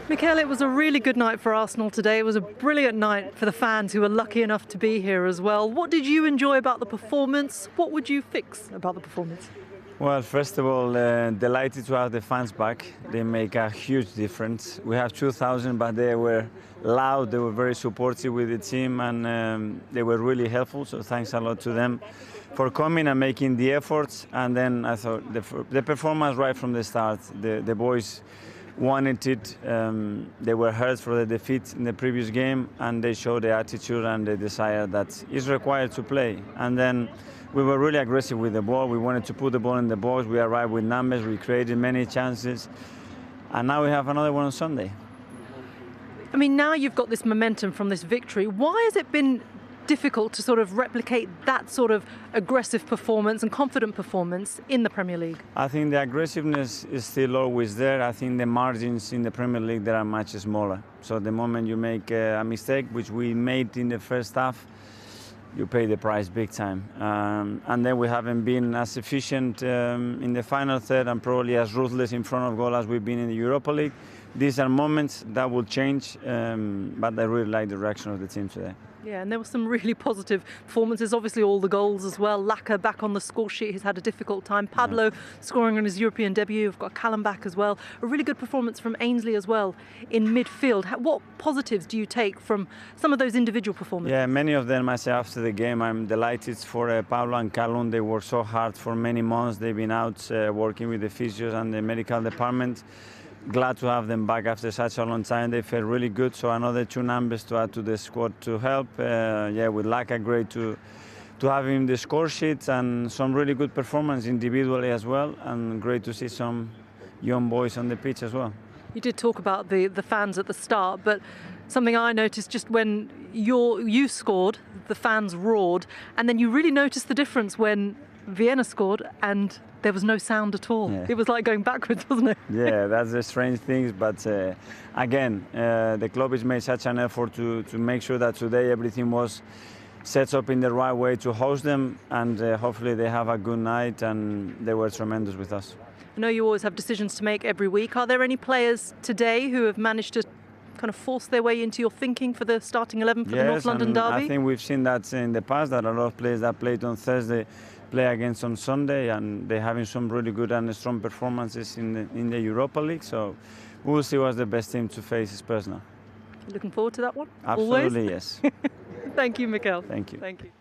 Michael, it was a really good night for Arsenal today. It was a brilliant night for the fans who were lucky enough to be here as well. What did you enjoy about the performance? What would you fix about the performance? Well, first of all, delighted to have the fans back. They make a huge difference. We have 2,000, but they were loud, they were very supportive with the team, and they were really helpful, so thanks a lot to them for coming and making the efforts. And then I thought the performance right from the start, the boys wanted it. They were hurt for the defeat in the previous game, and they showed the attitude and the desire that is required to play. And then we were really aggressive with the ball. We wanted to put the ball in the box. We arrived with numbers. We created many chances. And now we have another one on Sunday. I mean, now you've got this momentum from this victory. Why has it been difficult to sort of replicate that sort of aggressive performance and confident performance in the Premier League? I think the aggressiveness is still always there. I think the margins in the Premier League, they are much smaller. So the moment you make a mistake, which we made in the first half, you pay the price big time. And then we haven't been as efficient in the final third and probably as ruthless in front of goal as we've been in the Europa League. These are moments that will change, but I really like the direction of the team today. Yeah, and there were some really positive performances. Obviously, all the goals as well. Laka back on the score sheet. He's had a difficult time. Pablo scoring on his European debut. We've got Callum back as well. A really good performance from Ainsley as well in midfield. What positives do you take from some of those individual performances? Yeah, many of them I say after the game. I'm delighted for Pablo and Callum. They worked so hard for many months. They've been out working with the physios and the medical department. Glad to have them back after such a long time. They felt really good. So another 2 numbers to add to the squad to help. With Laka, great to have him in the score sheet, and some really good performance individually as well. And great to see some young boys on the pitch as well. You did talk about the fans at the start, but something I noticed just when you scored, the fans roared, and then you really noticed the difference when Vienna scored and there was no sound at all. Yeah. It was like going backwards, wasn't it? Yeah, that's the strange things. But again, the club has made such an effort to make sure that today everything was set up in the right way to host them, and hopefully they have a good night, and they were tremendous with us. I know you always have decisions to make every week. Are there any players today who have managed to kind of force their way into your thinking for the starting 11 for the North London derby? I think we've seen that in the past, that a lot of players that played on Thursday play against on Sunday, and they're having some really good and strong performances in the Europa League. So we'll see what's the best team to face Spurs now. Looking forward to that one? Absolutely, always? Yes. Thank you, Mikel. Thank you. Thank you.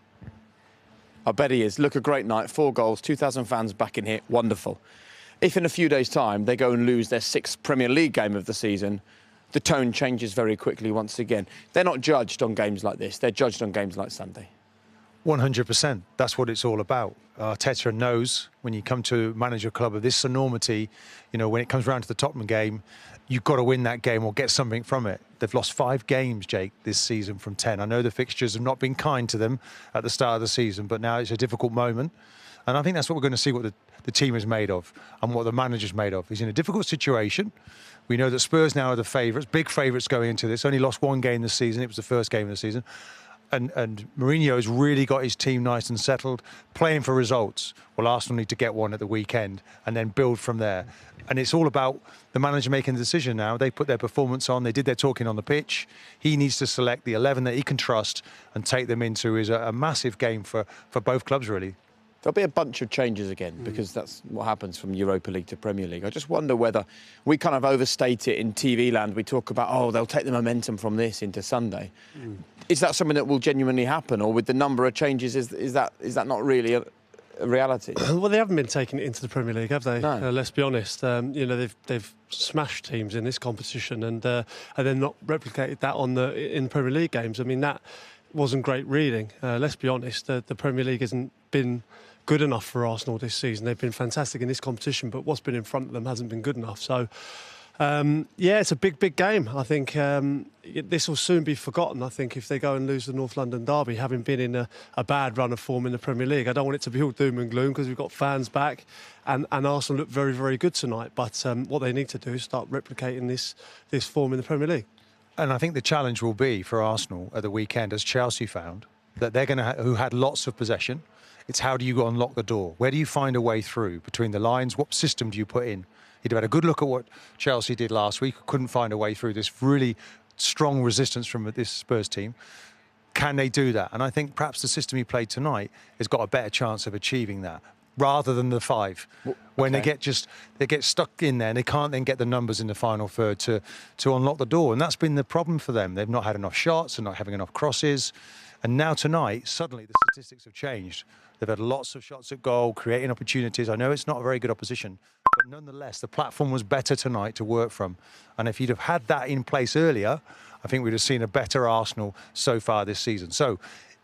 I bet he is. Look, a great night. 4 goals, 2,000 fans back in here. Wonderful. If in a few days' time they go and lose their 6th Premier League game of the season, the tone changes very quickly once again. They're not judged on games like this. They're judged on games like Sunday. 100%. That's what it's all about. Arteta knows when you come to manage a club of this enormity, when it comes around to the Tottenham game, you've got to win that game or get something from it. They've lost 5 games, Jake, this season from 10. I know the fixtures have not been kind to them at the start of the season, but now it's a difficult moment. And I think that's what we're going to see, what the team is made of and what the manager's made of. He's in a difficult situation. We know that Spurs now are the favourites, big favourites going into this. Only lost 1 game this season. It was the first game of the season. And Mourinho's really got his team nice and settled, playing for results. Well, Arsenal need to get one at the weekend and then build from there. And it's all about the manager making the decision now. They put their performance on. They did their talking on the pitch. He needs to select the 11 that he can trust and take them into is a massive game for both clubs, really. There'll be a bunch of changes again because that's what happens from Europa League to Premier League. I just wonder whether we kind of overstate it in TV land. We talk about, they'll take the momentum from this into Sunday. Is that something that will genuinely happen, or with the number of changes, is that not really a reality? Well, they haven't been taking it into the Premier League, have they? No. Let's be honest. They've smashed teams in this competition, and then not replicated that in the Premier League games. I mean, that wasn't great reading. Let's be honest. The Premier League hasn't been good enough for Arsenal this season. They've been fantastic in this competition, but what's been in front of them hasn't been good enough. So, it's a big game. I think this will soon be forgotten, I think, if they go and lose the North London derby, having been in a bad run of form in the Premier League. I don't want it to be all doom and gloom because we've got fans back and Arsenal look very, very good tonight. But what they need to do is start replicating this form in the Premier League. And I think the challenge will be for Arsenal at the weekend, as Chelsea found, that they're going to who had lots of possession. It's how do you unlock the door? Where do you find a way through between the lines? What system do you put in? He'd have had a good look at what Chelsea did last week, couldn't find a way through this really strong resistance from this Spurs team. Can they do that? And I think perhaps the system he played tonight has got a better chance of achieving that, rather than the 5. When they get stuck in there and they can't then get the numbers in the final third to unlock the door. And that's been the problem for them. They've not had enough shots and not having enough crosses. And now tonight, suddenly the statistics have changed. They've had lots of shots at goal, creating opportunities. I know it's not a very good opposition, but nonetheless, the platform was better tonight to work from. And if you'd have had that in place earlier, I think we'd have seen a better Arsenal so far this season. So,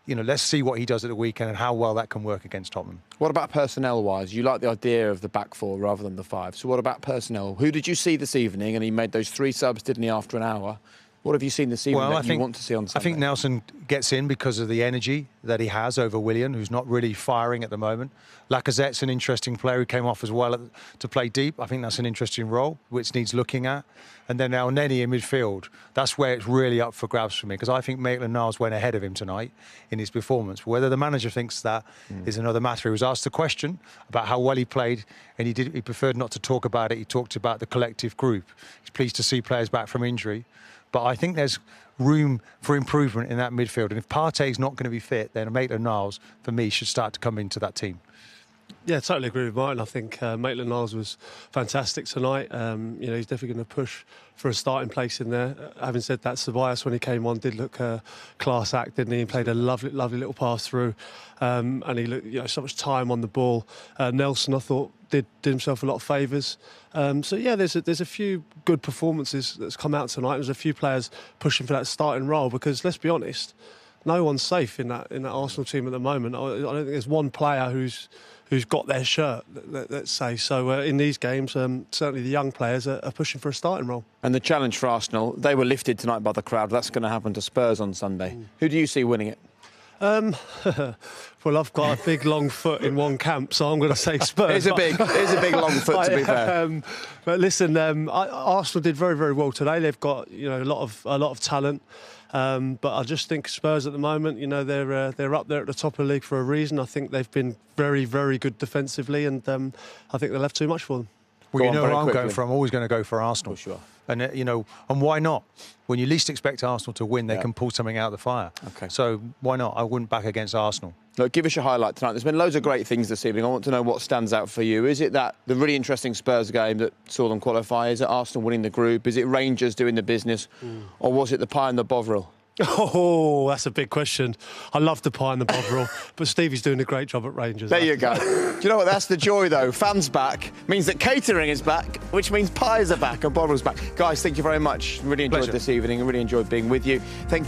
let's see what he does at the weekend and how well that can work against Tottenham. What about personnel-wise? You like the idea of the back 4 rather than the 5. So what about personnel? Who did you see this evening? And he made those 3 subs, didn't he, after an hour? What have you seen this evening you want to see on Sunday? I think Nelson gets in because of the energy that he has over Willian, who's not really firing at the moment. Lacazette's an interesting player who came off as well to play deep. I think that's an interesting role, which needs looking at. And then now Nenny in midfield. That's where it's really up for grabs for me, because I think Maitland-Niles went ahead of him tonight in his performance. Whether the manager thinks that is another matter. He was asked a question about how well he played, and he preferred not to talk about it. He talked about the collective group. He's pleased to see players back from injury. But I think there's room for improvement in that midfield. And if Partey's not going to be fit, then Maitland-Niles, for me, should start to come into that team. Yeah, totally agree with Martin. I think Maitland-Niles was fantastic tonight. He's definitely going to push for a starting place in there. Having said that, Ceballos, when he came on, did look class act, didn't he? He played a lovely little pass through, and he looked, so much time on the ball. Nelson, I thought, did himself a lot of favours. There's a few good performances that's come out tonight. There's a few players pushing for that starting role, because let's be honest, no one's safe in that Arsenal team at the moment. I don't think there's one player who's got their shirt, let's say. So in these games, certainly the young players are pushing for a starting role. And the challenge for Arsenal, they were lifted tonight by the crowd. That's going to happen to Spurs on Sunday. Who do you see winning it? Well, I've got a big long foot in one camp, so I'm going to say Spurs. It's a big long foot, to be fair. But listen, Arsenal did very, very well today. They've got a lot of talent. But I just think Spurs at the moment, they're up there at the top of the league for a reason. I think they've been very, very good defensively, and I think they left too much for them. Well, where I'm going for. I'm always going to go for Arsenal. For sure. And, and why not? When you least expect Arsenal to win, they can pull something out of the fire. Okay. So why not? I wouldn't back against Arsenal. Look, give us your highlight tonight. There's been loads of great things this evening. I want to know what stands out for you. Is it that the really interesting Spurs game that saw them qualify? Is it Arsenal winning the group? Is it Rangers doing the business? Or was it the pie and the Bovril? Oh, that's a big question. I love the pie and the Bovril, but Stevie's doing a great job at Rangers. There you go. Do you know what? That's the joy, though. Fans back means that catering is back, which means pies are back and Bovril's back. Guys, thank you very much. Really enjoyed this evening and really enjoyed being with you. Thank you.